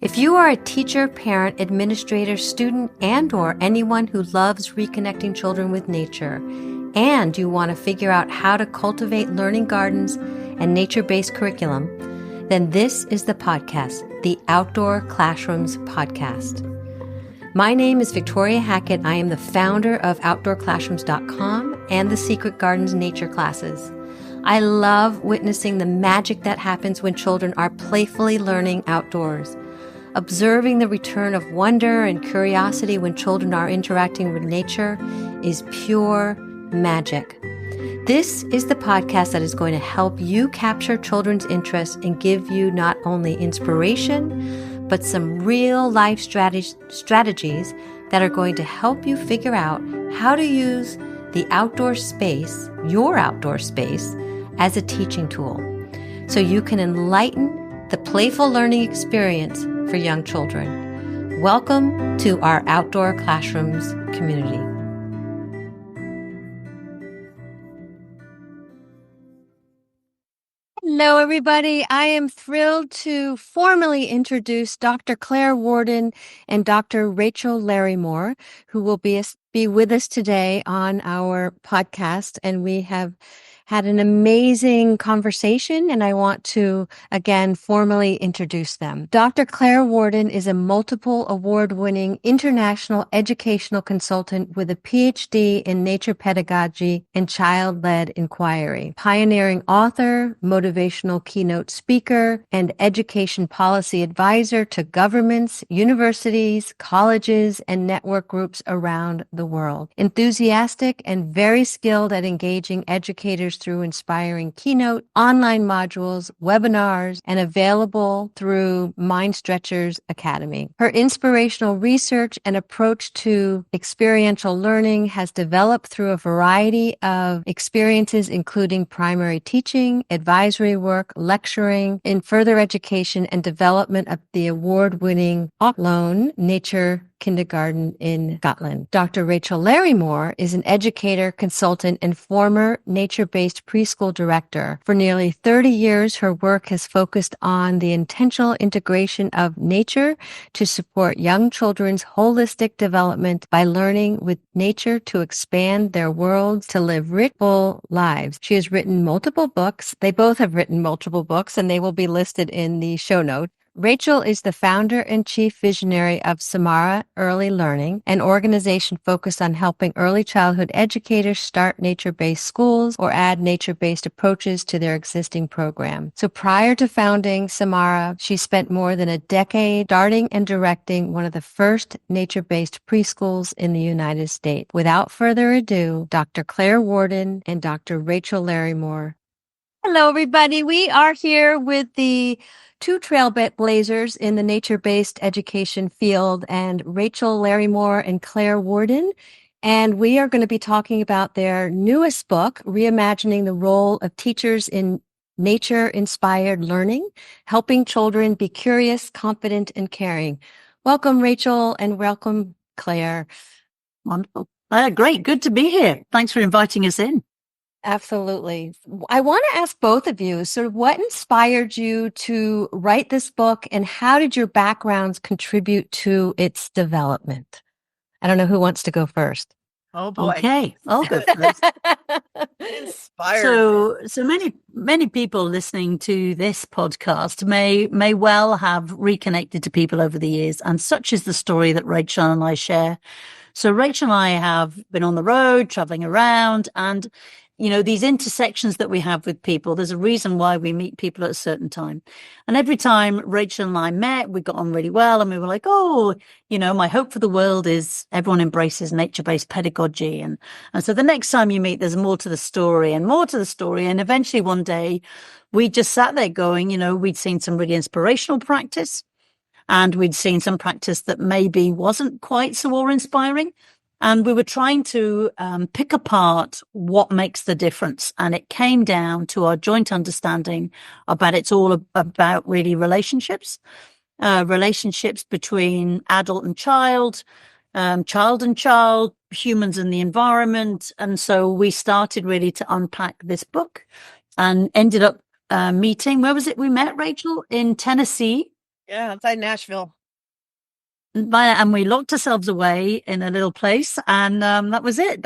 If you are a teacher, parent, administrator, student, and/or anyone who loves reconnecting children with nature, and you want to figure out how to cultivate learning gardens and nature-based curriculum, then this is the podcast, the Outdoor Classrooms podcast. My name is Victoria Hackett. I am the founder of Outdoor-Classrooms.com and the Secret Gardens Nature Classes. I love witnessing the magic that happens when children are playfully learning outdoors. Observing the return of wonder and curiosity when children are interacting with nature is pure magic. This is the podcast that is going to help you capture children's interest and give you not only inspiration, but some real life strategies that are going to help you figure out how to use the outdoor space, your outdoor space, as a teaching tool, so you can enlighten the playful learning experience for young children. Welcome to our Outdoor Classrooms community. Hello, everybody. I am thrilled to formally introduce Dr. Claire Warden and Dr. Rachel Larimore, who will be with us today on our podcast. And we have had an amazing conversation, and I want to, again, formally introduce them. Dr. Claire Warden is a multiple award-winning international educational consultant with a PhD in nature pedagogy and child-led inquiry, pioneering author, motivational keynote speaker, and education policy advisor to governments, universities, colleges, and network groups around the world. Enthusiastic and very skilled at engaging educators through inspiring keynote, online modules, webinars, and available through Mind Stretchers Academy. Her inspirational research and approach to experiential learning has developed through a variety of experiences, including primary teaching, advisory work, lecturing, in further education, and development of the award-winning Auckland Nature Kindergarten in Scotland. Dr. Rachel Larimore is an educator, consultant, and former nature-based preschool director. For nearly 30 years, her work has focused on the intentional integration of nature to support young children's holistic development by learning with nature to expand their worlds to live rich, full lives. She has written multiple books. They both have written multiple books, and they will be listed in the show notes. Rachel is the founder and chief visionary of Samara Early Learning, an organization focused on helping early childhood educators start nature-based schools or add nature-based approaches to their existing program. So prior to founding Samara, she spent more than a decade starting and directing one of the first nature-based preschools in the United States. Without further ado, Dr. Claire Warden and Dr. Rachel Larimore. Hello, everybody. We are here with the two trailblazers in the nature-based education field, and Rachel Larimore and Claire Warden. And we are going to be talking about their newest book, Reimagining the Role of Teachers in Nature-Inspired Learning, Helping Children Be Curious, Confident, and Caring. Welcome, Rachel, and welcome, Claire. Wonderful. Great. Good to be here. Thanks for inviting us in. Absolutely. I want to ask both of you, sort of what inspired you to write this book, and how did your backgrounds contribute to its development? I don't know who wants to go first. Oh boy. Okay. I'll go first. Inspired. So many people listening to this podcast may well have reconnected to people over the years, and such is the story that Rachel and I share. So Rachel and I have been on the road, traveling around, and these intersections that we have with people, there's a reason why we meet people at a certain time. And every time Rachel and I met, we got on really well, and we were like, my hope for the world is everyone embraces nature-based pedagogy. And so the next time you meet, there's more to the story and more to the story. And eventually one day we just sat there going, we'd seen some really inspirational practice, and we'd seen some practice that maybe wasn't quite so awe-inspiring. And we were trying to pick apart what makes the difference. And it came down to our joint understanding about it's all about really relationships between adult and child, child and child, humans and the environment. And so we started really to unpack this book and ended up meeting. Where was it we met, Rachel? In Tennessee. Yeah, outside Nashville. And we locked ourselves away in a little place, and that was it.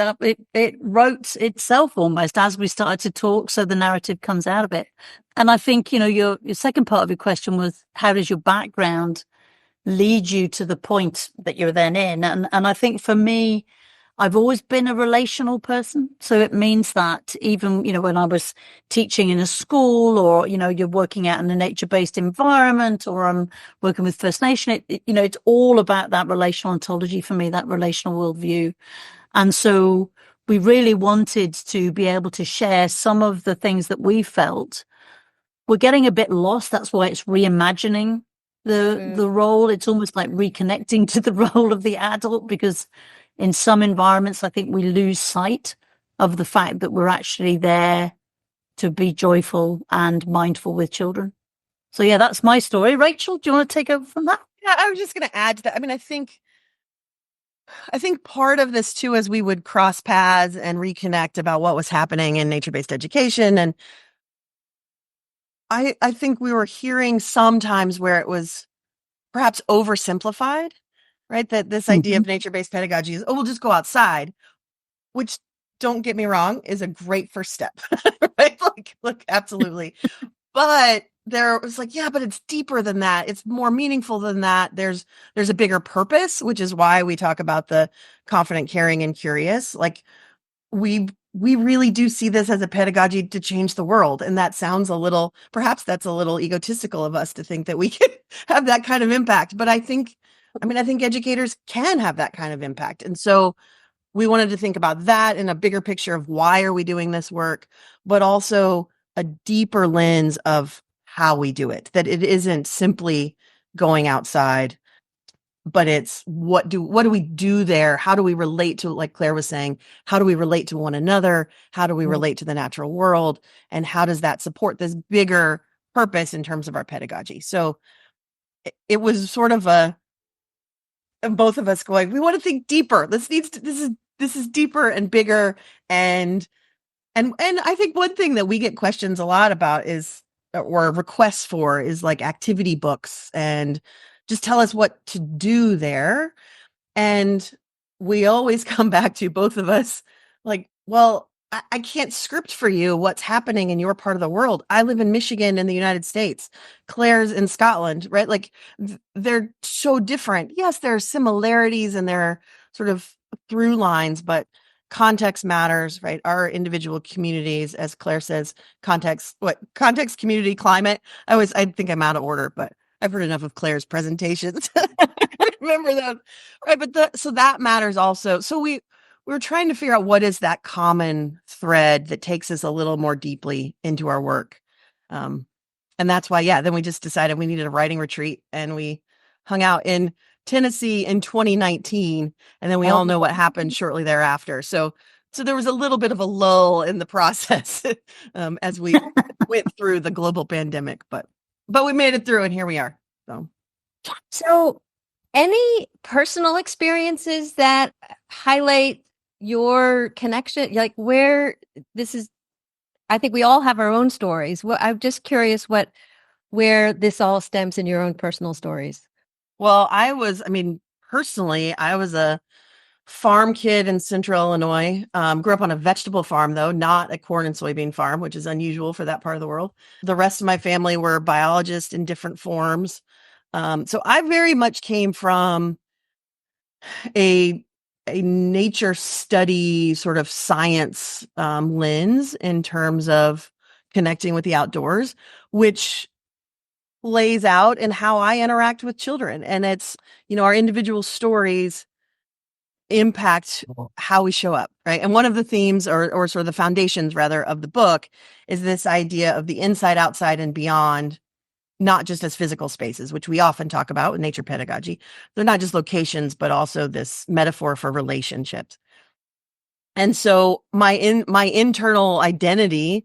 It wrote itself almost as we started to talk, so the narrative comes out of it. And I think, you know, your second part of your question was, how does your background lead you to the point that you're then in? And I think for me, I've always been a relational person. So it means that even, you know, when I was teaching in a school, or, you know, you're working out in a nature-based environment, or I'm working with First Nation, you know, it's all about that relational ontology for me, that relational worldview. And so we really wanted to be able to share some of the things that we felt. We're getting a bit lost. That's why it's reimagining the role. It's almost like reconnecting to the role of the adult, because in some environments, I think we lose sight of the fact that we're actually there to be joyful and mindful with children. So yeah, that's my story. Rachel, do you want to take over from that? Yeah, I was just going to add to that. I mean, I think part of this too, as we would cross paths and reconnect about what was happening in nature-based education, and I think we were hearing sometimes where it was perhaps oversimplified, right? That this idea Mm-hmm. of nature-based pedagogy is, oh, we'll just go outside, which, don't get me wrong, is a great first step, right? Like absolutely. But there was like, yeah, but it's deeper than that. It's more meaningful than that. There's a bigger purpose, which is why we talk about the confident, caring, and curious. Like we really do see this as a pedagogy to change the world. And that sounds perhaps that's a little egotistical of us to think that we can have that kind of impact. But I think educators can have that kind of impact. And so we wanted to think about that in a bigger picture of why are we doing this work, but also a deeper lens of how we do it, that it isn't simply going outside, but it's what do we do there? How do we relate to, like Claire was saying, how do we relate to one another? How do we relate to the natural world? And how does that support this bigger purpose in terms of our pedagogy? So it was sort of both of us going, we want to think deeper. This is deeper and bigger. And I think one thing that we get questions a lot about is, or requests for, is like activity books, and just tell us what to do there. And we always come back to, both of us, like, well, I can't script for you what's happening in your part of the world. I live in Michigan in the United States. Claire's in Scotland, right? Like they're so different. Yes, there are similarities and there are sort of through lines, but context matters, right? Our individual communities, as Claire says, context, community, climate. I think I'm out of order, but I've heard enough of Claire's presentations. Remember that, right? But so that matters also. So we're trying to figure out what is that common thread that takes us a little more deeply into our work. And that's why, then we just decided we needed a writing retreat, and we hung out in Tennessee in 2019. And then we all know what happened shortly thereafter. So there was a little bit of a lull in the process as we went through the global pandemic, but we made it through, and here we are. So any personal experiences that highlight your connection, like where this is, I think we all have our own stories. Well, I'm just curious where this all stems in your own personal stories. Well, personally, I was a farm kid in central Illinois. Grew up on a vegetable farm, though, not a corn and soybean farm, which is unusual for that part of the world. The rest of my family were biologists in different forms. So I very much came from a nature study sort of science lens in terms of connecting with the outdoors, which lays out in how I interact with children. And it's, our individual stories impact how we show up, right? And one of the themes, or sort of the foundations rather, of the book is this idea of the inside, outside, and beyond, not just as physical spaces, which we often talk about with nature pedagogy. They're not just locations, but also this metaphor for relationships. And so my internal identity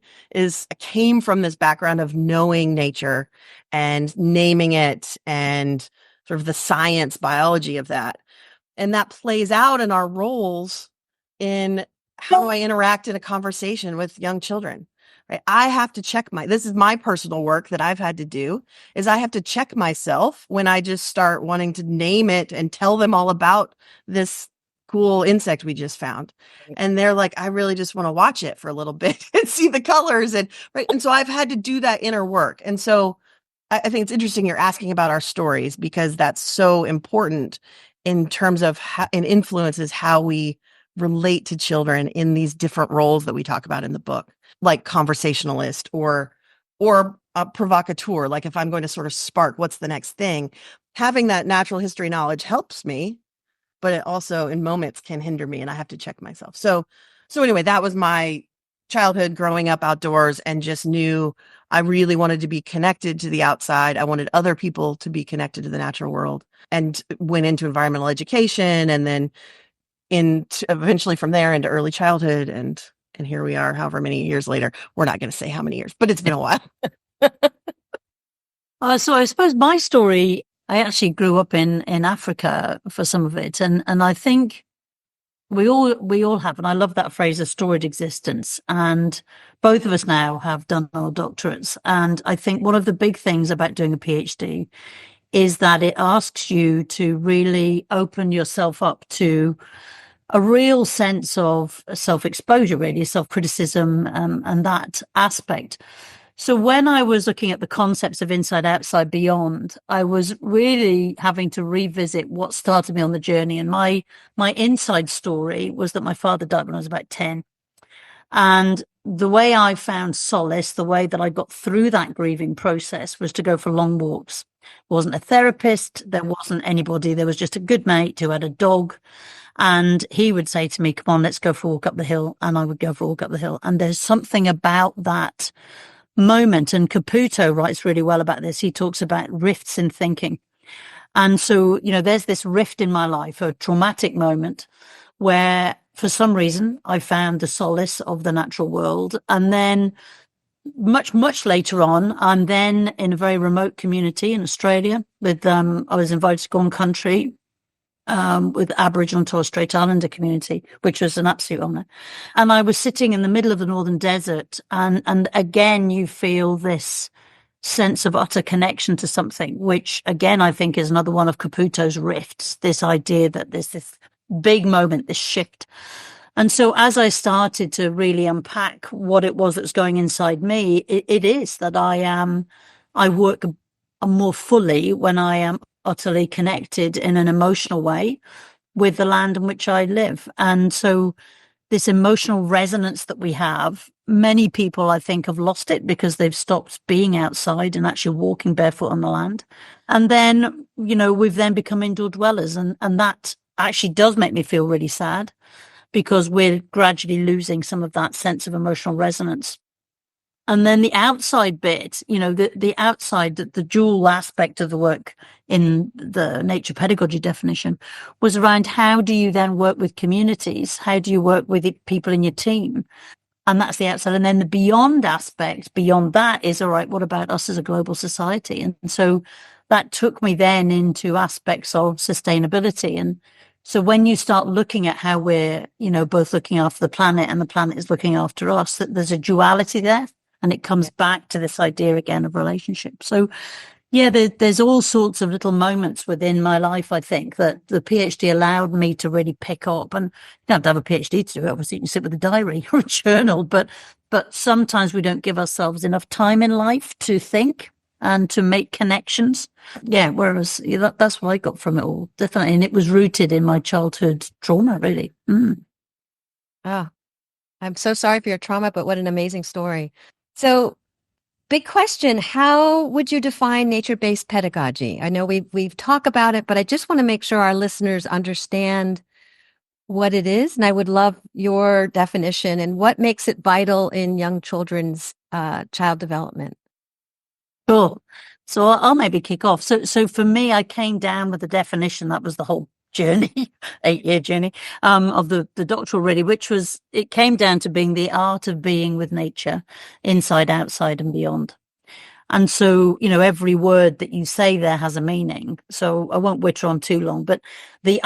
came from this background of knowing nature and naming it, and sort of the science biology of that. And that plays out in our roles in how do I interact in a conversation with young children. right? I have to check this is my personal work that I've had to do, is I have to check myself when I just start wanting to name it and tell them all about this cool insect we just found. And they're like, I really just want to watch it for a little bit and see the colors. And right. And so I've had to do that inner work. And so I think it's interesting you're asking about our stories, because that's so important in terms of how it influences how we relate to children in these different roles that we talk about in the book, like conversationalist or a provocateur. Like if I'm going to sort of spark what's the next thing, having that natural history knowledge helps me, but it also in moments can hinder me, and I have to check myself. So anyway, that was my childhood growing up outdoors, and just knew I really wanted to be connected to the outside. I wanted other people to be connected to the natural world, and went into environmental education, and then eventually from there into early childhood. And here we are, however many years later. We're not going to say how many years, but it's been a while. So I suppose my story, I actually grew up in Africa for some of it. And I think we all have, and I love that phrase, a storied existence. And both of us now have done our doctorates. And I think one of the big things about doing a PhD is that it asks you to really open yourself up to a real sense of self-exposure, really, self-criticism, and that aspect. So when I was looking at the concepts of inside, outside, beyond, I was really having to revisit what started me on the journey. And my inside story was that my father died when I was about 10. And the way I found solace, the way that I got through that grieving process, was to go for long walks. Wasn't a therapist. There wasn't anybody. There was just a good mate who had a dog. And he would say to me, come on, let's go for a walk up the hill. And I would go for a walk up the hill. And there's something about that moment. And Caputo writes really well about this. He talks about rifts in thinking. And so, there's this rift in my life, a traumatic moment where for some reason I found the solace of the natural world. And then much, much later on, I'm then in a very remote community in Australia with, I was invited to go on country with Aboriginal and Torres Strait Islander community, which was an absolute honor. And I was sitting in the middle of the Northern Desert, and again, you feel this sense of utter connection to something, which again, I think is another one of Caputo's rifts, this idea that there's this big moment, this shift. And so as I started to really unpack what it was that was going inside me, it is that I work more fully when I am utterly connected in an emotional way with the land in which I live. And so this emotional resonance that we have, many people, I think, have lost it because they've stopped being outside and actually walking barefoot on the land. And then, we've then become indoor dwellers. And that actually does make me feel really sad, because we're gradually losing some of that sense of emotional resonance. And then the outside bit, the outside, the dual aspect of the work in the nature pedagogy definition was around how do you then work with communities? How do you work with people in your team? And that's the outside. And then the beyond aspect, beyond that is, all right, what about us as a global society? And so that took me then into aspects of sustainability. And so when you start looking at how we're, both looking after the planet and the planet is looking after us, that there's a duality there. And it comes back to this idea again of relationship. So, yeah, there's all sorts of little moments within my life, I think, that the PhD allowed me to really pick up. And you don't have to have a PhD to do it. Obviously, you can sit with a diary or a journal, but sometimes we don't give ourselves enough time in life to think and to make connections. Yeah, whereas that's what I got from it all, definitely. And it was rooted in my childhood trauma, really. Oh, I'm so sorry for your trauma, but what an amazing story. So, big question, how would you define nature-based pedagogy? I know we've talked about it, but I just want to make sure our listeners understand what it is, and I would love your definition and what makes it vital in young children's child development. Sure. So I'll maybe kick off. So for me, I came down with the definition. That was the whole journey, 8-year journey, of the doctoral really, which was, it came down to being the art of being with nature, inside, outside, and beyond. And so, every word that you say there has a meaning. So I won't witter on too long, but the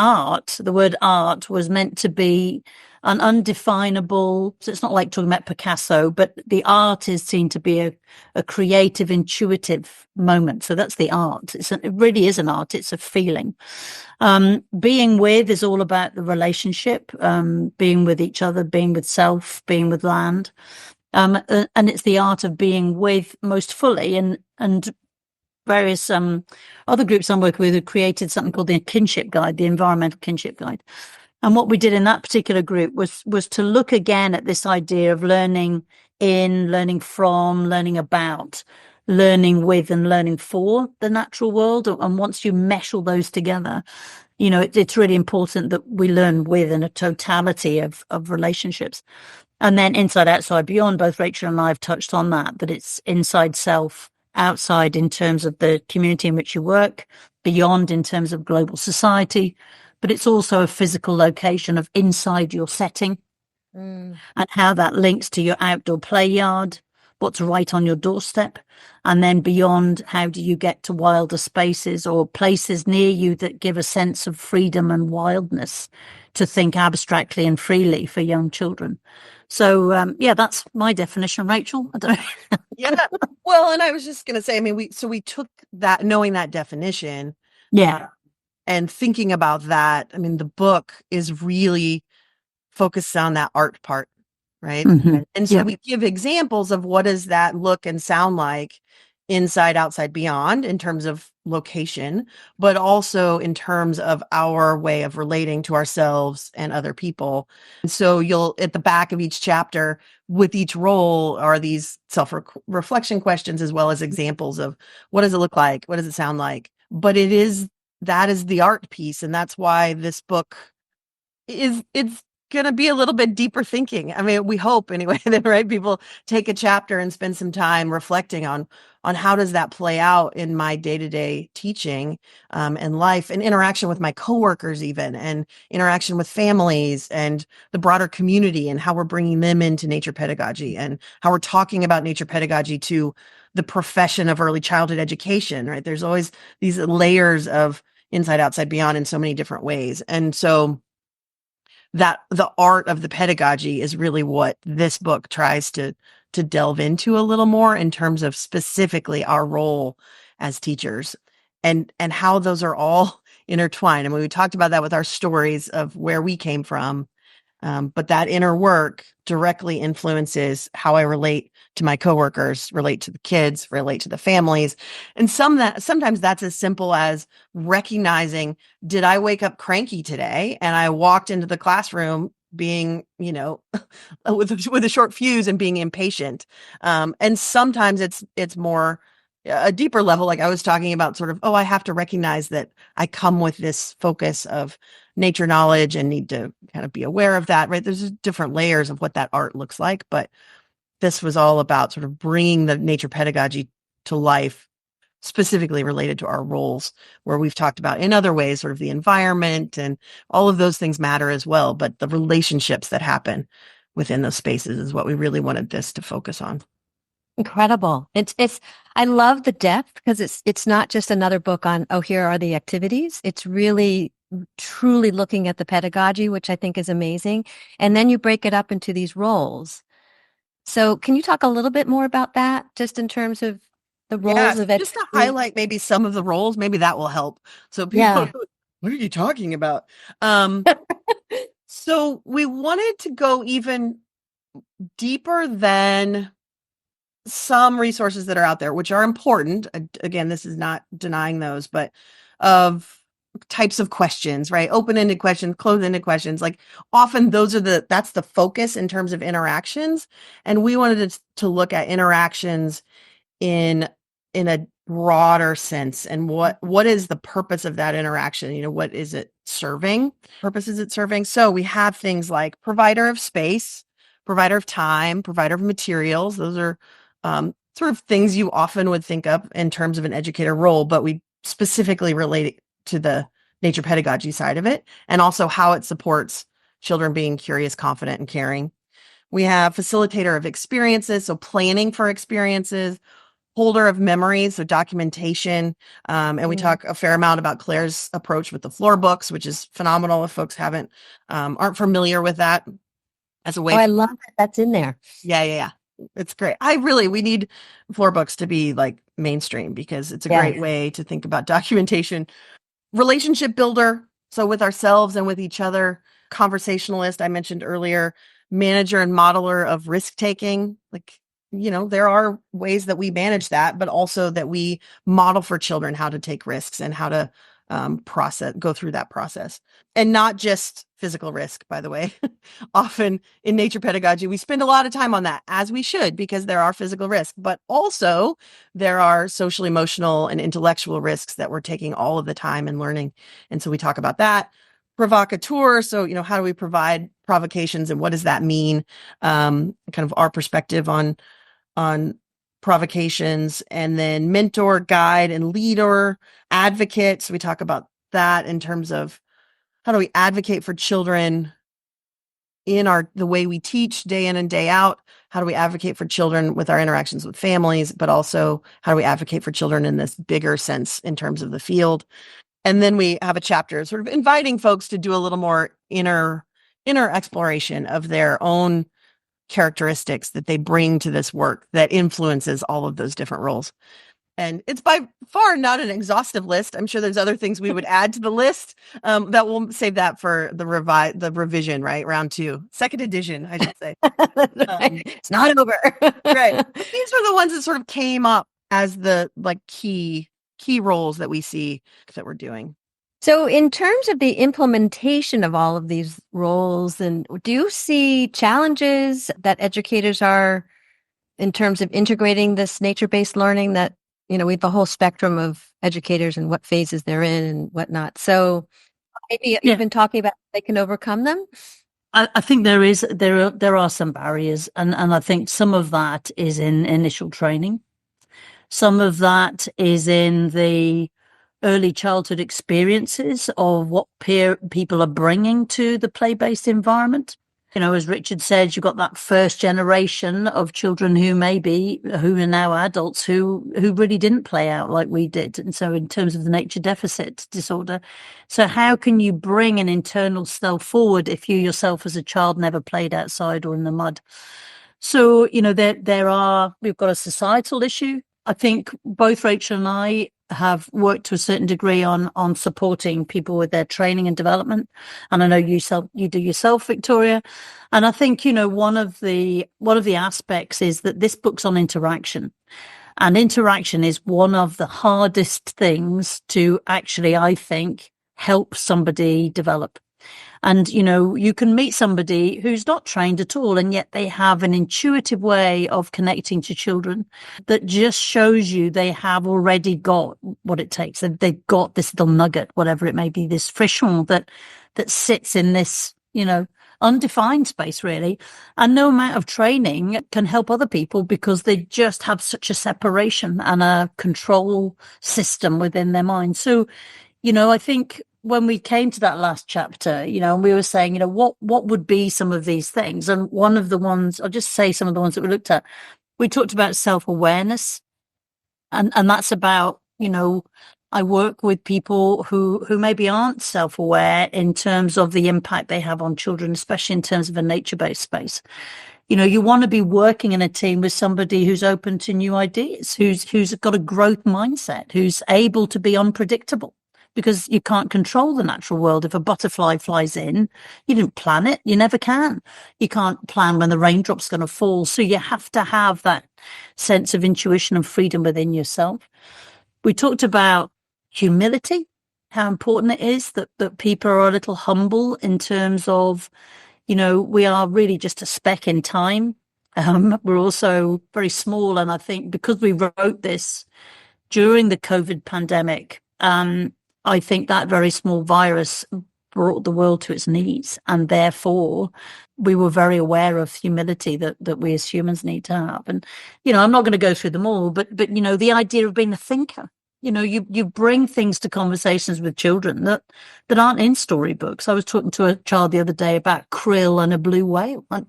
word art was meant to be an undefinable, so it's not like talking about Picasso, but the art is seen to be a creative, intuitive moment. So that's the art. It really is an art. It's a feeling. Being with is all about the relationship, being with each other, being with self, being with land. And it's the art of being with most fully, and various other groups I'm working with have created something called the kinship guide, the environmental kinship guide. And what we did in that particular group was to look again at this idea of learning in, learning from, learning about, learning with, and learning for the natural world. And once you mesh all those together, it's really important that we learn with in a totality of relationships. And then inside, outside, beyond, both Rachel and I have touched on that it's inside self, outside in terms of the community in which you work, beyond in terms of global society, but it's also a physical location of inside your setting and how that links to your outdoor play yard, what's right on your doorstep. And then beyond, how do you get to wilder spaces or places near you that give a sense of freedom and wildness to think abstractly and freely for young children. So, that's my definition, Rachel. I don't know. Yeah. Well, and I was just going to say, I mean, we took that, knowing that definition. Yeah. And thinking about that, I mean, the book is really focused on that art part, right? Mm-hmm. And so we give examples of what does that look and sound like inside, outside, beyond in terms of location, but also in terms of our way of relating to ourselves and other people. And so you'll, at the back of each chapter with each role, are these self-reflection questions, as well as examples of what does it look like? What does it sound like? But that is the art piece. And that's why this book it's going to be a little bit deeper thinking. I mean, we hope anyway, that right, people take a chapter and spend some time reflecting on how does that play out in my day-to-day teaching and life and interaction with my coworkers even, and interaction with families and the broader community, and how we're bringing them into nature pedagogy, and how we're talking about nature pedagogy to the profession of early childhood education, right? There's always these layers of inside, outside, beyond in so many different ways. And so that the art of the pedagogy is really what this book tries to delve into a little more in terms of specifically our role as teachers, and how those are all intertwined. I mean, we talked about that with our stories of where we came from, but that inner work directly influences how I relate to my coworkers, relate to the kids, relate to the families. And sometimes that's as simple as recognizing, did I wake up cranky today? And I walked into the classroom being, with a short fuse and being impatient. And sometimes it's more a deeper level, like I was talking about, sort of, I have to recognize that I come with this focus of nature knowledge and need to kind of be aware of that, right? There's different layers of what that art looks like, but this was all about sort of bringing the nature pedagogy to life, specifically related to our roles, where we've talked about in other ways, sort of the environment and all of those things matter as well. But the relationships that happen within those spaces is what we really wanted this to focus on. Incredible. I love the depth, because it's not just another book on, here are the activities. It's really truly looking at the pedagogy, which I think is amazing. And then you break it up into these roles. So can you talk a little bit more about that, just in terms of the roles of it? Just to highlight maybe some of the roles, maybe that will help. So people, what are you talking about? So we wanted to go even deeper than some resources that are out there, which are important. Again, this is not denying those, but of types of questions, right? Open-ended questions, closed-ended questions. Like often that's the focus in terms of interactions. And we wanted to look at interactions in a broader sense, and what is the purpose of that interaction? What is it serving? Purpose is it serving? So we have things like provider of space, provider of time, provider of materials. Those are sort of things you often would think of in terms of an educator role, but we specifically relate it to the nature pedagogy side of it, and also how it supports children being curious, confident, and caring. We have facilitator of experiences, so planning for experiences, holder of memories, so documentation. And we talk a fair amount about Claire's approach with the floor books, which is phenomenal if folks aren't familiar with that as a way. Oh, I love that that's in there. Yeah. It's great. We need floor books to be like mainstream because it's a great way to think about documentation. Relationship builder. So with ourselves and with each other, conversationalist, I mentioned earlier, manager and modeler of risk taking. Like, there are ways that we manage that, but also that we model for children how to take risks and how to go through that process. And not just physical risk, by the way. Often in nature pedagogy, we spend a lot of time on that, as we should, because there are physical risks, but also there are social, emotional, and intellectual risks that we're taking all of the time and learning. And so we talk about that. Provocateur. So, how do we provide provocations and what does that mean? Kind of our perspective on provocations. And then mentor, guide, and leader, advocate. So we talk about that in terms of how do we advocate for children in the way we teach day in and day out? How do we advocate for children with our interactions with families, but also how do we advocate for children in this bigger sense in terms of the field? And then we have a chapter sort of inviting folks to do a little more inner exploration of their own characteristics that they bring to this work that influences all of those different roles. And it's by far not an exhaustive list. I'm sure there's other things we would add to the list that we'll save that for the revision, right? Round 2, second edition, I should say. It's not over. Right. These are the ones that sort of came up as the key roles that we see that we're doing. So in terms of the implementation of all of these roles, and do you see challenges that educators are in terms of integrating this nature-based learning that, we have a whole spectrum of educators and what phases they're in and whatnot. So maybe you've been talking about how they can overcome them? I think there are some barriers, and I think some of that is in initial training. Some of that is in the early childhood experiences of what people are bringing to the play-based environment. As Richard said, you've got that first generation of children who are now adults who really didn't play out like we did. And so in terms of the nature deficit disorder, so how can you bring an internal self forward if you yourself as a child never played outside or in the mud? So, we've got a societal issue. I think both Rachel and I have worked to a certain degree on supporting people with their training and development. And I know you do yourself, Victoria. And I think, one of the aspects is that this book's on interaction. And interaction is one of the hardest things to actually, I think, help somebody develop. And, you can meet somebody who's not trained at all, and yet they have an intuitive way of connecting to children that just shows you they have already got what it takes. They've got this little nugget, whatever it may be, this frisson that sits in this, undefined space, really. And no amount of training can help other people because they just have such a separation and a control system within their mind. So, I think when we came to that last chapter, and we were saying, what would be some of these things? And one of the ones, I'll just say some of the ones that we looked at, we talked about self-awareness. And that's about, I work with people who maybe aren't self-aware in terms of the impact they have on children, especially in terms of a nature-based space. You want to be working in a team with somebody who's open to new ideas, who's got a growth mindset, who's able to be unpredictable. Because you can't control the natural world. If a butterfly flies in, you didn't plan it. You never can. You can't plan when the raindrop's going to fall. So you have to have that sense of intuition and freedom within yourself. We talked about humility, how important it is that people are a little humble in terms of, we are really just a speck in time. We're also very small. And I think because we wrote this during the COVID pandemic, I think that very small virus brought the world to its knees, and therefore we were very aware of humility that we as humans need to have. And, I'm not going to go through them all, but the idea of being a thinker, you bring things to conversations with children that aren't in storybooks. I was talking to a child the other day about krill and a blue whale. And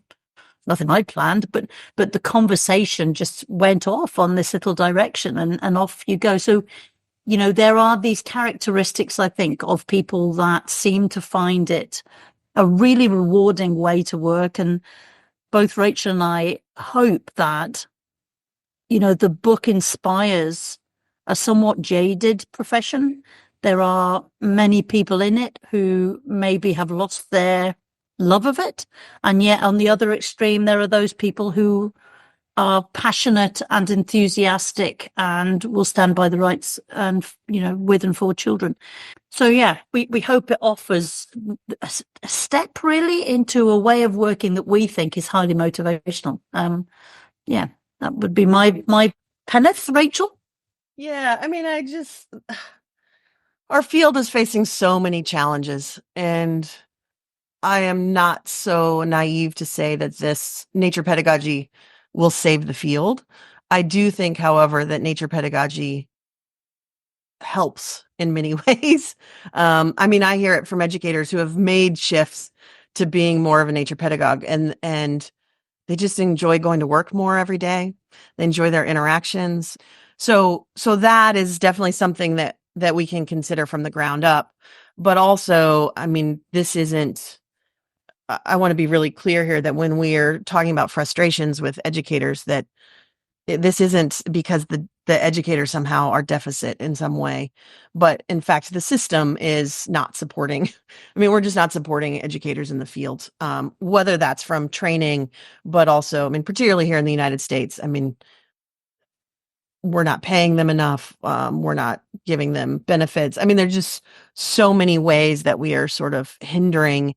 nothing I planned, but the conversation just went off on this little direction, and off you go. So, there are these characteristics, I think, of people that seem to find it a really rewarding way to work. And both Rachel and I hope that, the book inspires a somewhat jaded profession. There are many people in it who maybe have lost their love of it. And yet on the other extreme, there are those people who are passionate and enthusiastic and will stand by the rights and, with and for children. So, yeah, we hope it offers a step really into a way of working that we think is highly motivational. Yeah, that would be my penneth, Rachel. Yeah, I mean, our field is facing so many challenges, and I am not so naive to say that this nature pedagogy will save the field. I do think, however, that nature pedagogy helps in many ways. I mean, I hear it from educators who have made shifts to being more of a nature pedagogue, and they just enjoy going to work more every day. They enjoy their interactions. So that is definitely something that we can consider from the ground up. But also, I mean, I want to be really clear here that when we are talking about frustrations with educators, that this isn't because the educators somehow are deficit in some way, but in fact, the system is not supporting. I mean, we're just not supporting educators in the field, whether that's from training, but also, I mean, particularly here in the United States, I mean, we're not paying them enough. We're not giving them benefits. I mean, there's just so many ways that we are sort of hindering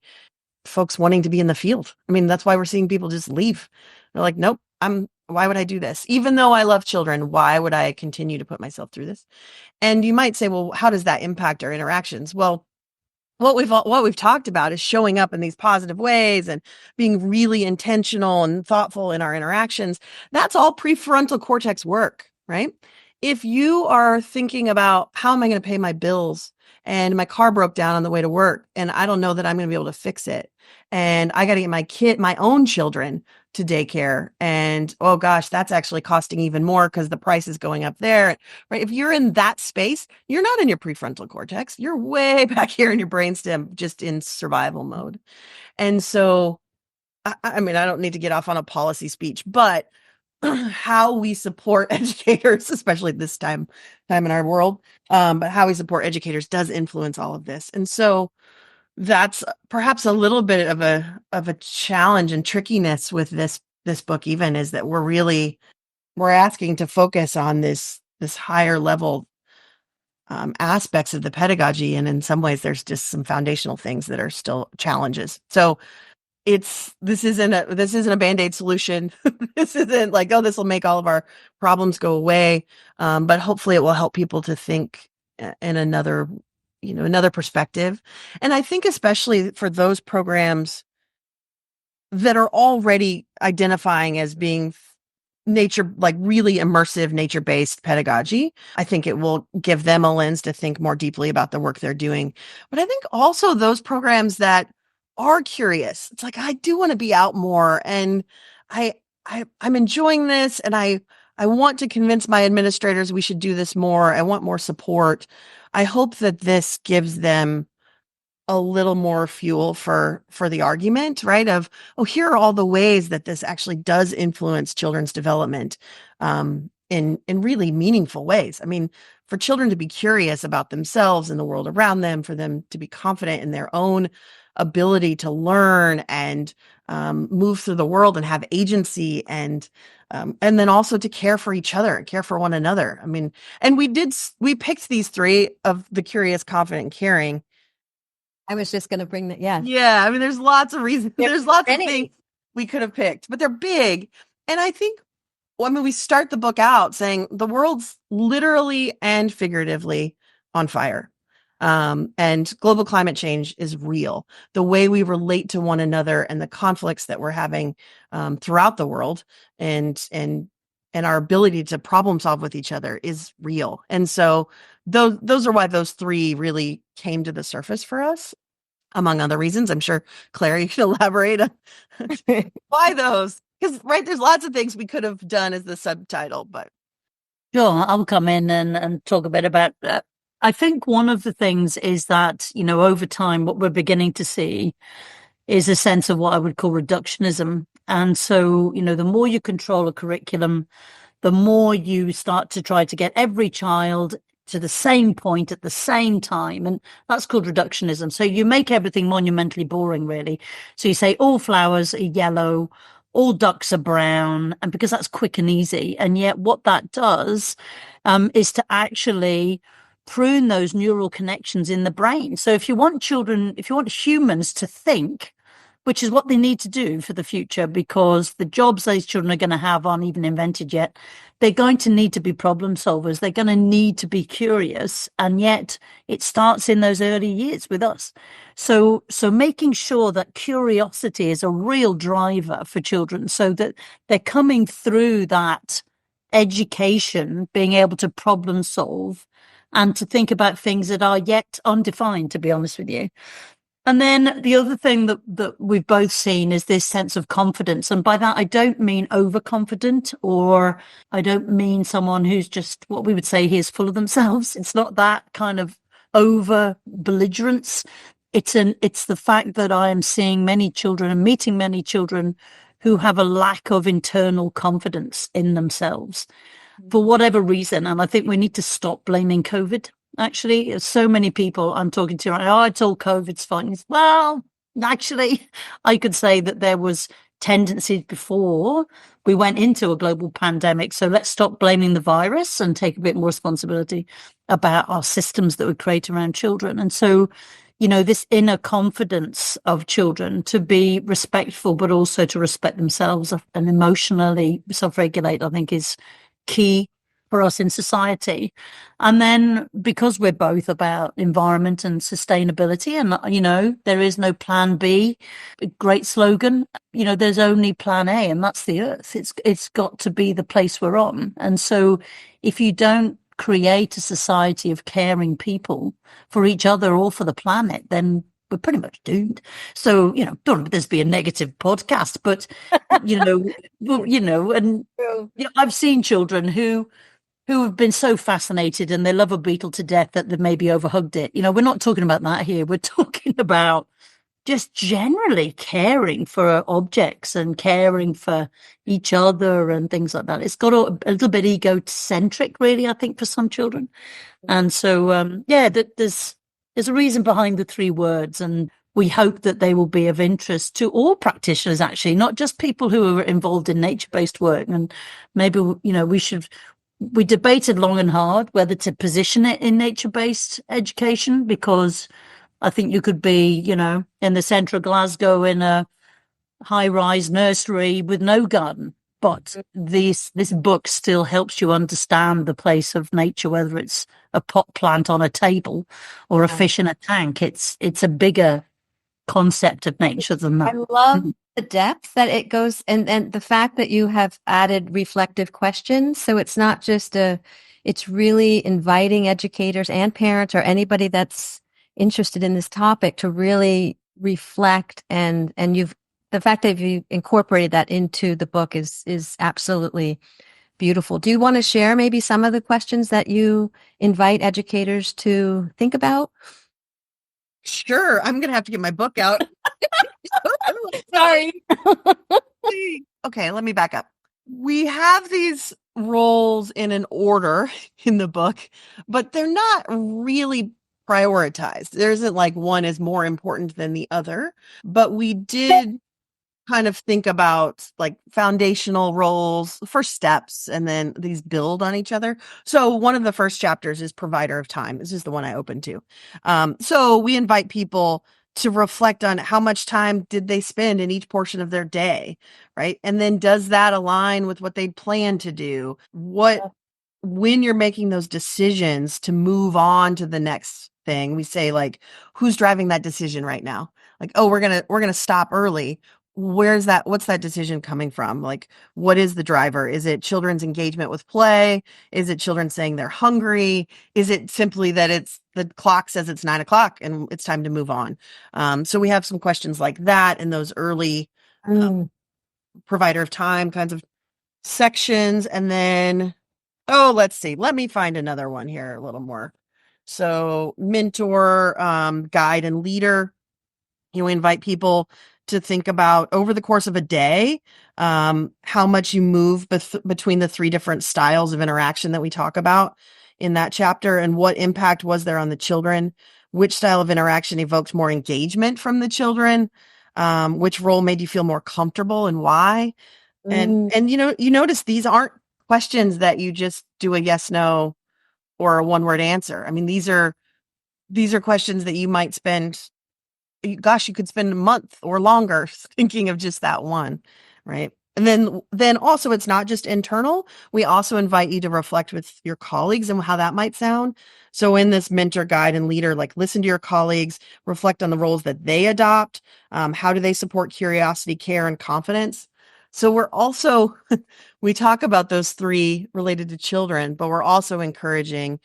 folks wanting to be in the field. I mean, that's why we're seeing people just leave. They're like, nope, why would I do this? Even though I love children, why would I continue to put myself through this? And you might say, well, how does that impact our interactions? Well, what we've talked about is showing up in these positive ways and being really intentional and thoughtful in our interactions. That's all prefrontal cortex work, right? If you are thinking about how am I going to pay my bills, and my car broke down on the way to work and I don't know that I'm going to be able to fix it, and I got to get my own children to daycare, and oh gosh, that's actually costing even more because the price is going up there, right? If you're in that space, you're not in your prefrontal cortex. You're way back here in your brainstem, just in survival mode. And so, I mean, I don't need to get off on a policy speech, but how we support educators, especially at this time in our world, but how we support educators does influence all of this. And so that's perhaps a little bit of a challenge and trickiness with this book, even, is that we're asking to focus on this higher level aspects of the pedagogy, and in some ways there's just some foundational things that are still challenges. So this isn't a Band-Aid solution. This isn't like, oh, this will make all of our problems go away. But hopefully it will help people to think in another perspective. And I think especially for those programs that are already identifying as being nature, like really immersive nature-based pedagogy, I think it will give them a lens to think more deeply about the work they're doing. But I think also those programs that are curious, it's like, I do want to be out more, and I'm enjoying this, and I want to convince my administrators we should do this more. I want more support. I hope that this gives them a little more fuel for the argument, right? Of, oh, here are all the ways that this actually does influence children's development in really meaningful ways. I mean, for children to be curious about themselves and the world around them, for them to be confident in their own ability to learn and move through the world and have agency, and then also to care for each other and care for one another. I mean, and we picked these three of the curious, confident, and caring. I was just going to bring that. Yeah. Yeah. I mean, there's lots of reasons. There's lots of many things we could have picked, but they're big. And I think, well, I mean, we start the book out saying the world's literally and figuratively on fire. And global climate change is real. The way we relate to one another and the conflicts that we're having throughout the world, and our ability to problem solve with each other is real. And so those are why those three really came to the surface for us. among other reasons. I'm sure, Claire, you can elaborate on why those. Because, right, there's lots of things we could have done as the subtitle, but. Sure, I'll come in and talk a bit about that. I think one of the things is that, over time, what we're beginning to see is a sense of what I would call reductionism. And so, the more you control a curriculum, the more you start to try to get every child to the same point at the same time. And that's called reductionism. So you make everything monumentally boring, really. So you say all flowers are yellow, all ducks are brown, and because that's quick and easy. And yet what that does is to actually prune those neural connections in the brain. So if you want humans to think, which is what they need to do for the future, because the jobs those children are going to have aren't even invented yet. They're going to need to be problem solvers. They're going to need to be curious. And yet it starts in those early years with us. So making sure that curiosity is a real driver for children so that they're coming through that education, being able to problem solve and to think about things that are yet undefined, to be honest with you. And then the other thing that we've both seen is this sense of confidence. And by that, I don't mean overconfident, or I don't mean someone who's just what we would say here is full of themselves. It's not that kind of over belligerence. It's the fact that I am seeing many children and meeting many children who have a lack of internal confidence in themselves for whatever reason. And I think we need to stop blaming COVID. Actually, so many people I'm talking to, it's all COVID's fine. Well, actually, I could say that there was tendencies before we went into a global pandemic. So let's stop blaming the virus and take a bit more responsibility about our systems that we create around children. And so, this inner confidence of children to be respectful, but also to respect themselves and emotionally self-regulate, I think is key for us in society. And then because we're both about environment and sustainability, and, there is no plan B, a great slogan, there's only plan A, and that's the earth. It's got to be the place we're on. And so if you don't create a society of caring people for each other or for the planet, then we're pretty much doomed. So, don't let this be a negative podcast, but, I've seen children who have been so fascinated and they love a beetle to death that they've maybe overhugged it. We're not talking about that here. We're talking about just generally caring for objects and caring for each other and things like that. It's got a little bit egocentric, really, I think, for some children. And so, there's a reason behind the 3 words, and we hope that they will be of interest to all practitioners, actually, not just people who are involved in nature-based work. And maybe, we debated long and hard whether to position it in nature-based education, because I think you could be, in the centre of Glasgow in a high-rise nursery with no garden. But this book still helps you understand the place of nature, whether it's a pot plant on a table or a fish in a tank. It's a bigger concept of nature than that. I love the depth that it goes, and the fact that you have added reflective questions. So it's not just it's really inviting educators and parents or anybody that's interested in this topic to really reflect, and the fact that you incorporated that into the book is absolutely beautiful. Do you want to share maybe some of the questions that you invite educators to think about? Sure. I'm going to have to get my book out. Sorry. Okay, let me back up. We have these roles in an order in the book, but they're not really prioritized. There isn't like one is more important than the other, but we did kind of think about like foundational roles, first steps, and then these build on each other. So one of the first chapters is provider of time. This is the one I opened to. So we invite people to reflect on how much time did they spend in each portion of their day, right? And then does that align with what they plan to do? When you're making those decisions to move on to the next thing, we say like, who's driving that decision right now? Like, oh, we're going to stop early. what's that decision coming from? Like, what is the driver? Is it children's engagement with play? Is it children saying they're hungry? Is it simply that it's the clock says it's 9 o'clock and it's time to move on? So we have some questions like that in those early provider of time kinds of sections. And then, let's see, let me find another one here a little more. So mentor, guide, and leader. We invite people to think about over the course of a day, how much you move between the three different styles of interaction that we talk about in that chapter, and what impact was there on the children, which style of interaction evoked more engagement from the children, which role made you feel more comfortable and why. And you notice these aren't questions that you just do a yes, no, or a one word answer. I mean, these are questions that you might spend, gosh, you could spend a month or longer thinking of just that one, right? And then also, it's not just internal. We also invite you to reflect with your colleagues and how that might sound. So in this mentor, guide, and leader, like, listen to your colleagues, reflect on the roles that they adopt. How do they support curiosity, care, and confidence? So we're also, we talk about those three related to children, but we're also encouraging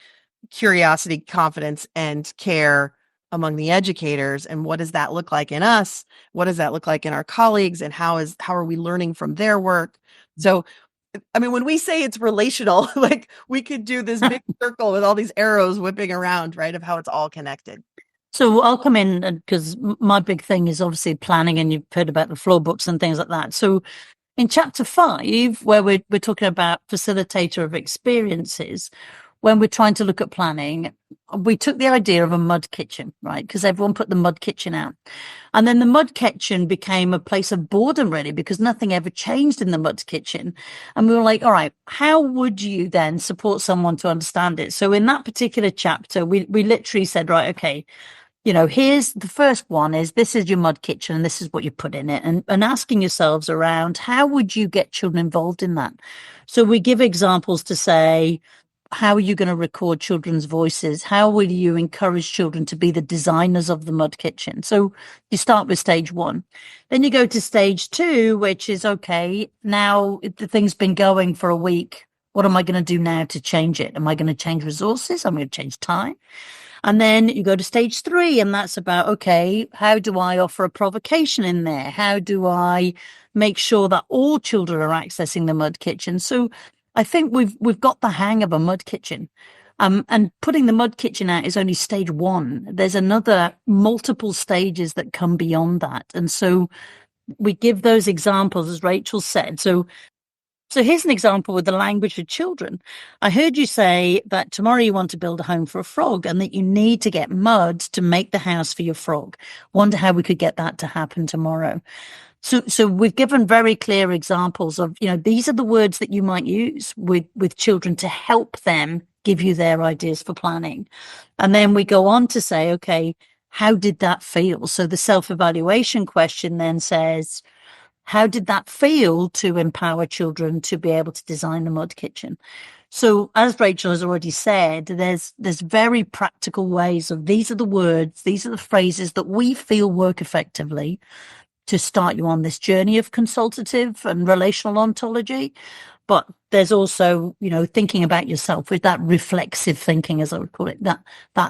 curiosity, confidence, and care among the educators. And what does that look like in us? What does that look like in our colleagues? And how are we learning from their work? So, I mean, when we say it's relational, like, we could do this big circle with all these arrows whipping around, right, of how it's all connected. So I'll come in because my big thing is obviously planning, and you've heard about the floor books and things like that. So in chapter 5, where we're talking about facilitator of experiences, when we're trying to look at planning, we took the idea of a mud kitchen, right? Because everyone put the mud kitchen out. And then the mud kitchen became a place of boredom, really, because nothing ever changed in the mud kitchen. And we were like, all right, how would you then support someone to understand it? So in that particular chapter, we literally said, right, okay, here's the first one is, this is your mud kitchen and this is what you put in it, and asking yourselves around, how would you get children involved in that? So we give examples to say, how are you going to record children's voices? How will you encourage children to be the designers of the mud kitchen? So you start with stage 1. Then you go to stage 2, which is, okay, now the thing's been going for a week. What am I going to do now to change it? Am I going to change resources? I'm going to change time. And then you go to stage 3, and that's about, okay, how do I offer a provocation in there? How do I make sure that all children are accessing the mud kitchen? So I think we've got the hang of a mud kitchen. And putting the mud kitchen out is only stage 1. There's another multiple stages that come beyond that. And so we give those examples, as Rachel said. So here's an example with the language for children. I heard you say that tomorrow you want to build a home for a frog, and that you need to get mud to make the house for your frog. Wonder how we could get that to happen tomorrow. So we've given very clear examples of, these are the words that you might use with children to help them give you their ideas for planning. And then we go on to say, okay, how did that feel? So the self-evaluation question then says, how did that feel to empower children to be able to design the mud kitchen? So as Rachel has already said, there's very practical ways of, these are the words, these are the phrases that we feel work effectively to start you on this journey of consultative and relational ontology. But there's also, thinking about yourself with that reflexive thinking, as I would call it, that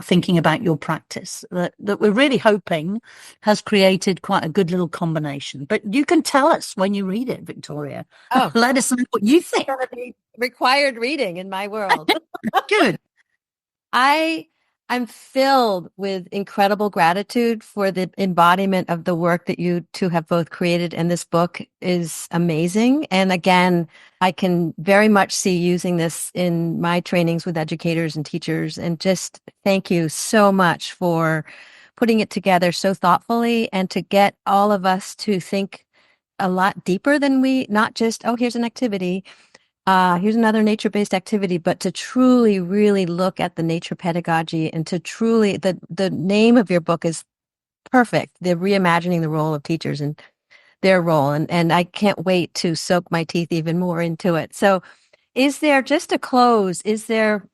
thinking about your practice that we're really hoping has created quite a good little combination. But you can tell us when you read it, Victoria. Oh, let us know what you think. Required reading in my world. Good. I'm filled with incredible gratitude for the embodiment of the work that you two have both created. And this book is amazing. And again, I can very much see using this in my trainings with educators and teachers. And just thank you so much for putting it together so thoughtfully, and to get all of us to think a lot deeper than not just, oh, here's an activity. Here's another nature-based activity, but to truly, really look at the nature pedagogy, and to truly, the name of your book is perfect. The reimagining the role of teachers and their role. And I can't wait to soak my teeth even more into it. So just to close, is there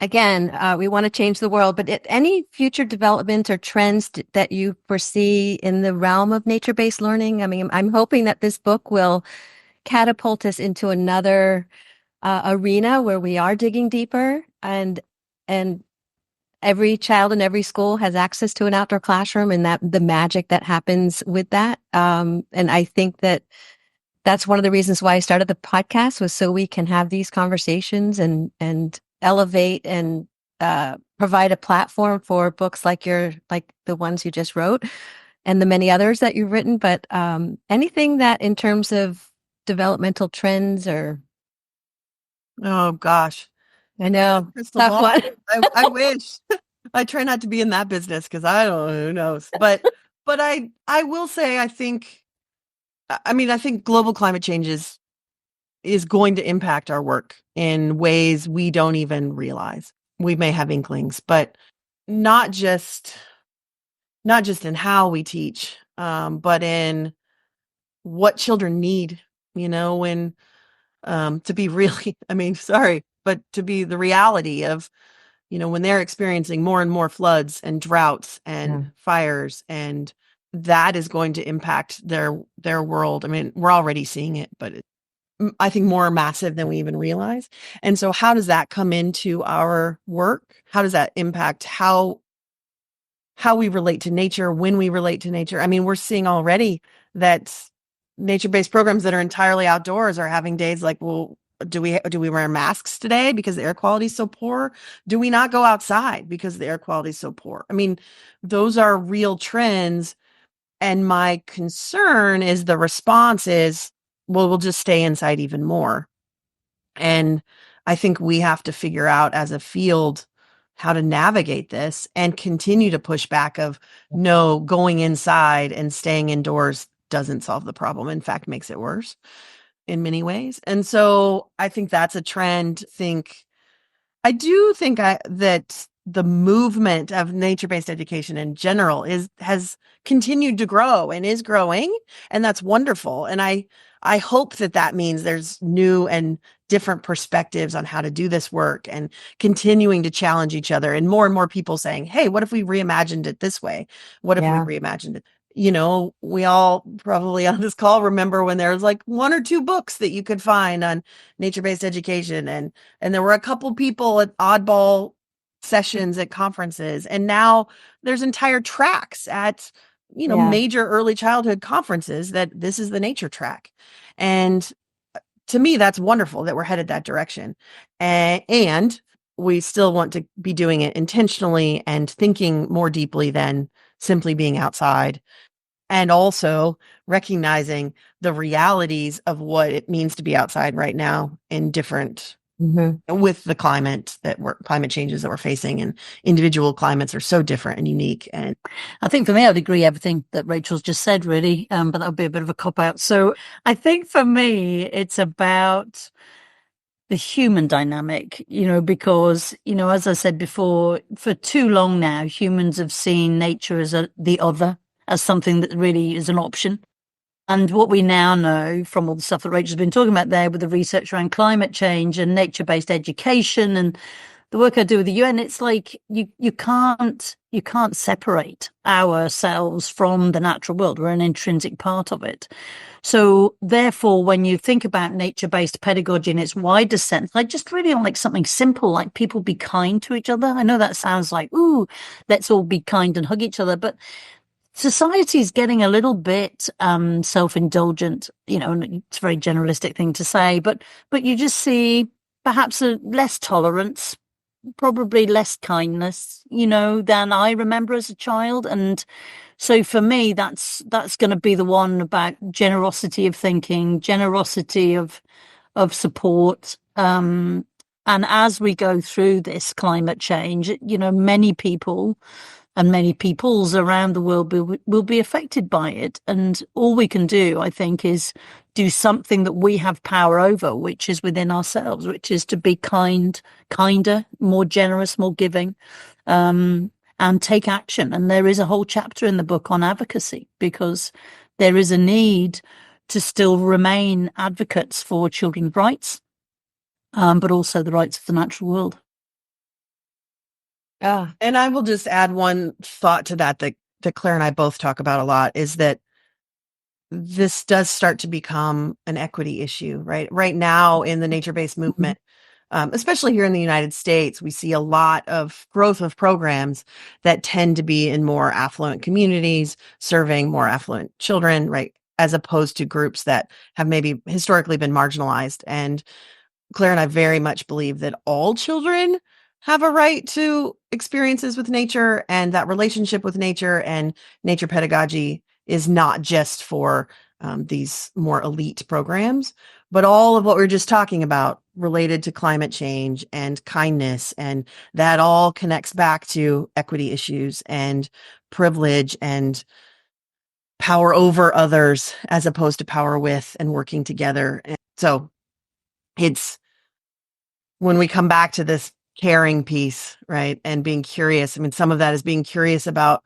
again, we want to change the world, but any future development or trends that you foresee in the realm of nature-based learning? I mean, I'm hoping that this book will catapult us into another arena where we are digging deeper, and every child in every school has access to an outdoor classroom, and that the magic that happens with that. And I think that's one of the reasons why I started the podcast, was so we can have these conversations and elevate and provide a platform for books like the ones you just wrote and the many others that you've written. But anything that in terms of developmental trends or... Oh gosh. I know. Crystal Tough ball. one. I wish. I try not to be in that business because I don't know, who knows. But I will say, I think global climate change is going to impact our work in ways we don't even realize. We may have inklings, but not just in how we teach, but in what children need, when to be really, sorry, but to be the reality of, when they're experiencing more and more floods and droughts and fires, and that is going to impact their world. We're already seeing it, but I think more massive than we even realize. And so how does that come into our work? How does that impact how we relate to nature, when we relate to nature? We're seeing already that nature-based programs that are entirely outdoors are having days like, well, do we wear masks today because the air quality is so poor? Do we not go outside because the air quality is so poor? Those are real trends. And my concern is the response is, well, we'll just stay inside even more. And I think we have to figure out as a field how to navigate this and continue to push back of, no, going inside and staying indoors doesn't solve the problem. In fact, makes it worse in many ways. And so I think that's a trend. I do think that the movement of nature-based education in general has continued to grow and is growing, and that's wonderful. And I hope that means there's new and different perspectives on how to do this work, and continuing to challenge each other, and more people saying, hey, what if we reimagined it this way? What if we reimagined it? We all probably on this call remember when there was like one or two books that you could find on nature-based education, and there were a couple people at oddball sessions at conferences, and now there's entire tracks at major early childhood conferences that this is the nature track. And to me, that's wonderful that we're headed that direction. And we still want to be doing it intentionally and thinking more deeply than simply being outside, and also recognizing the realities of what it means to be outside right now in different with the climate changes that we're facing, and individual climates are so different and unique. And I think for me, I'd agree everything that Rachel's just said, really, but that would be a bit of a cop out. So I think for me, it's about the human dynamic, because, as I said before, for too long now, humans have seen nature as the other, as something that really is an option. And what we now know from all the stuff that Rachel's been talking about there with the research around climate change and nature-based education and the work I do with the UN, it's like you can't separate ourselves from the natural world. We're an intrinsic part of it. So therefore, when you think about nature-based pedagogy in its wider sense, I just really like something simple, like people be kind to each other. I know that sounds like, ooh, let's all be kind and hug each other, but society is getting a little bit self-indulgent, and it's a very generalistic thing to say, but you just see perhaps a less tolerance, probably less kindness, than I remember as a child. And so for me, that's going to be the one about generosity of thinking, generosity of support. And as we go through this climate change, many people and many peoples around the world will be affected by it. And all we can do, I think, is do something that we have power over, which is within ourselves, which is to be kinder, more generous, more giving, and take action. And there is a whole chapter in the book on advocacy, because there is a need to still remain advocates for children's rights, but also the rights of the natural world. Ah, And I will just add one thought to that Claire and I both talk about a lot, is that this does start to become an equity issue, right? Right now in the nature-based movement, especially here in the United States, we see a lot of growth of programs that tend to be in more affluent communities, serving more affluent children, right? As opposed to groups that have maybe historically been marginalized. And Claire and I very much believe that all children have a right to experiences with nature, and that relationship with nature and nature pedagogy is not just for these more elite programs, but all of what we are just talking about related to climate change and kindness. And that all connects back to equity issues and privilege and power over others as opposed to power with and working together. And so it's, when we come back to this caring piece, right, and being curious, I mean, some of that is being curious about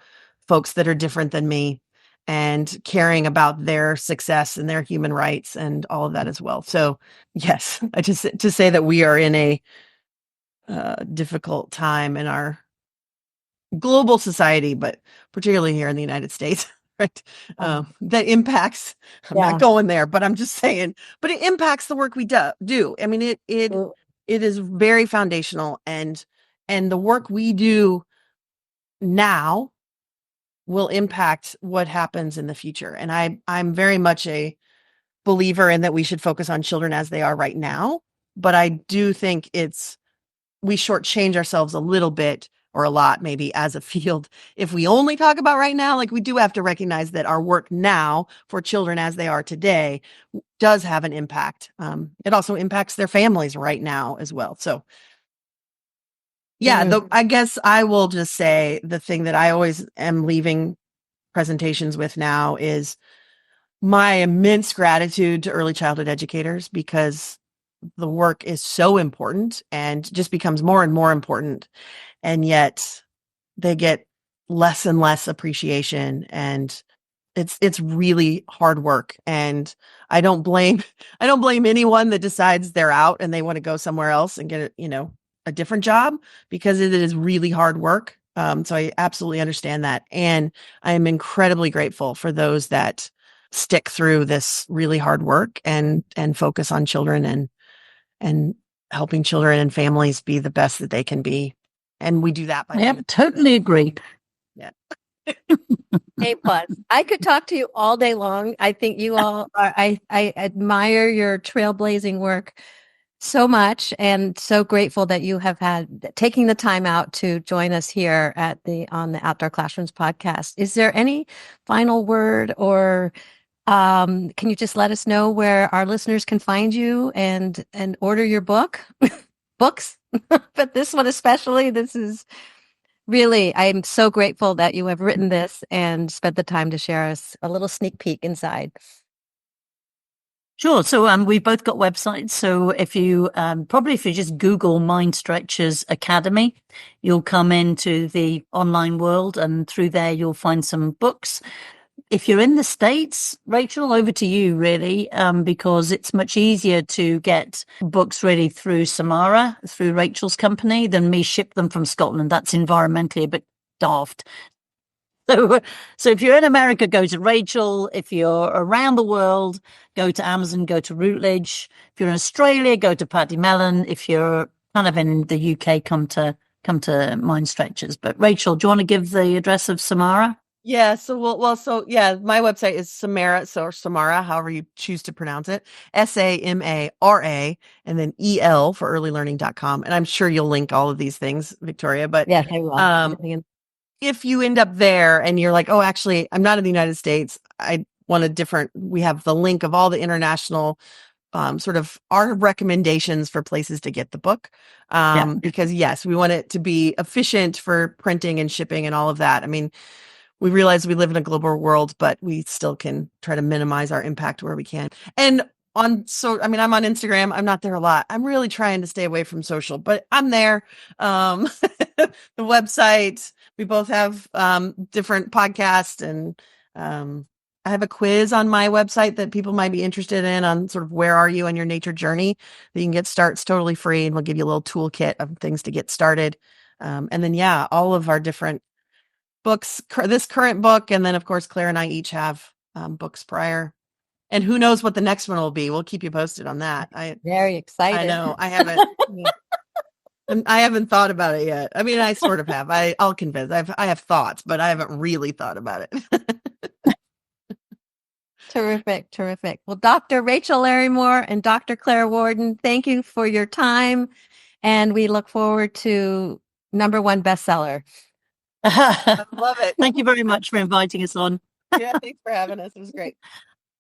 folks that are different than me and caring about their success and their human rights and all of that as well. So, yes, I just to say that we are in a difficult time in our global society, but particularly here in the United States, right? That impacts, I'm not going there, but I'm just saying, but it impacts the work we do. I mean, it is very foundational, and the work we do now will impact what happens in the future. And I'm very much a believer in that we should focus on children as they are right now. But I do think we shortchange ourselves a little bit, or a lot maybe, as a field, if we only talk about right now. Like, we do have to recognize that our work now for children as they are today does have an impact. It also impacts their families right now as well. So yeah, I guess I will just say the thing that I always am leaving presentations with now is my immense gratitude to early childhood educators, because the work is so important and just becomes more and more important. And yet they get less and less appreciation, and it's really hard work. And I don't blame anyone that decides they're out and they want to go somewhere else and get a different job, because it is really hard work. So I absolutely understand that. And I am incredibly grateful for those that stick through this really hard work and focus on children and helping children and families be the best that they can be. And we do that by totally agree. Yeah. A plus. I could talk to you all day long. I think you all are, I admire your trailblazing work so much, and so grateful that you have taking the time out to join us here on the Outdoor Classrooms podcast. Is there any final word, or can you just let us know where our listeners can find you and order your books? But this one especially, this is really, I'm so grateful that you have written this and spent the time to share us a little sneak peek inside. Sure. So we've both got websites. So if you just Google Mind Stretchers Academy, you'll come into the online world, and through there you'll find some books. If you're in the States, Rachel, over to you, really, because it's much easier to get books really through Samara, through Rachel's company, than me ship them from Scotland. That's environmentally a bit daft. So if you're in America, go to Rachel. If you're around the world, go to Amazon, go to Routledge. If you're in Australia, go to Paddy Mellon. If you're kind of in the UK, come to Mind Stretchers. But Rachel, do you want to give the address of Samara? Yeah. So, my website is Samara, or Samara, however you choose to pronounce it, SAMARA, and then EL for earlylearning.com. And I'm sure you'll link all of these things, Victoria, but yeah, I will. If you end up there and you're like, oh, actually, I'm not in the United States, I want we have the link of all the international sort of our recommendations for places to get the book. Because yes, we want it to be efficient for printing and shipping and all of that. I mean, we realize we live in a global world, but we still can try to minimize our impact where we can. And I'm on Instagram. I'm not there a lot. I'm really trying to stay away from social, but I'm there. The website, we both have different podcasts, and I have a quiz on my website that people might be interested in, on sort of where are you in your nature journey, that you can get started. It's totally free, and we'll give you a little toolkit of things to get started. And then, yeah, all of our different books, this current book. And then, of course, Claire and I each have books prior. And who knows what the next one will be. We'll keep you posted on that. Very excited. I know. I haven't thought about it yet. I mean, I sort of have. I'll confess. I have thoughts, but I haven't really thought about it. Terrific, terrific. Well, Dr. Rachel Larimore and Dr. Claire Warden, thank you for your time. And we look forward to #1 bestseller. I love it. Thank you very much for inviting us on. Yeah, thanks for having us. It was great.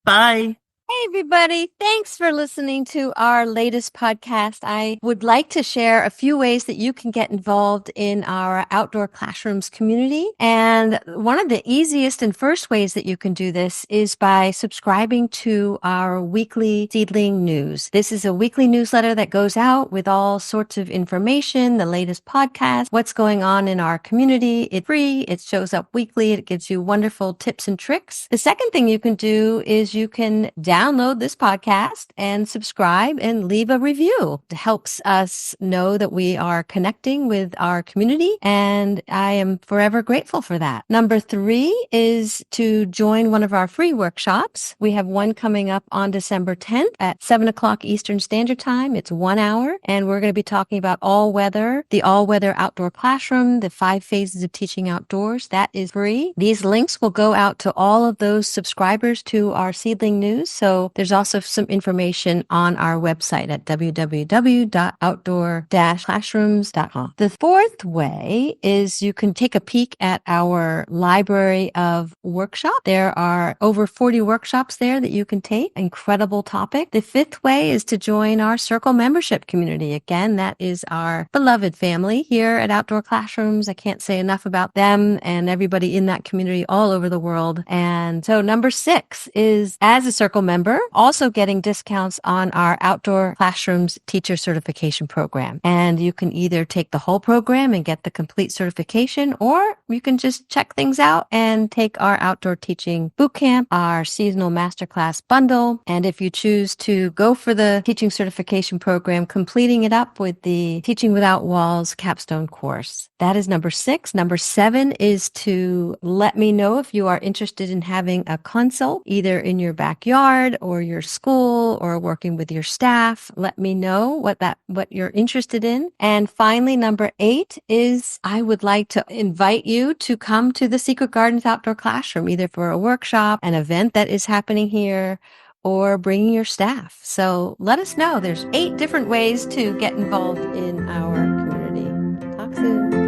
Bye. Hey, everybody. Thanks for listening to our latest podcast. I would like to share a few ways that you can get involved in our Outdoor Classrooms community. And one of the easiest and first ways that you can do this is by subscribing to our weekly Seedling News. This is a weekly newsletter that goes out with all sorts of information, the latest podcast, what's going on in our community. It's free. It shows up weekly. It gives you wonderful tips and tricks. The second thing you can do is you can download this podcast and subscribe and leave a review. It helps us know that we are connecting with our community, and I am forever grateful for that. #3 is to join one of our free workshops. We have one coming up on December 10th at 7 o'clock Eastern Standard Time. It's 1 hour, and we're going to be talking about the all-weather outdoor classroom, the 5 phases of teaching outdoors. That is free. These links will go out to all of those subscribers to our Seedling News. So there's also some information on our website at www.outdoor-classrooms.com. The fourth way is you can take a peek at our library of workshops. There are over 40 workshops there that you can take. Incredible topic. The fifth way is to join our Circle membership community. Again, that is our beloved family here at Outdoor Classrooms. I can't say enough about them and everybody in that community all over the world. And so #6 is, as a Circle member, also getting discounts on our Outdoor Classrooms teacher certification program. And you can either take the whole program and get the complete certification, or you can just check things out and take our outdoor teaching bootcamp, our seasonal masterclass bundle. And if you choose to go for the teaching certification program, completing it up with the Teaching Without Walls capstone course. That is #6. #7 is to let me know if you are interested in having a consult, either in your backyard or your school or working with your staff. Let me know what you're interested in. And finally, #8 is I would like to invite you to come to the Secret Gardens Outdoor Classroom, either for a workshop, an event that is happening here, or bringing your staff. So let us know. There's 8 different ways to get involved in our community. Talk soon.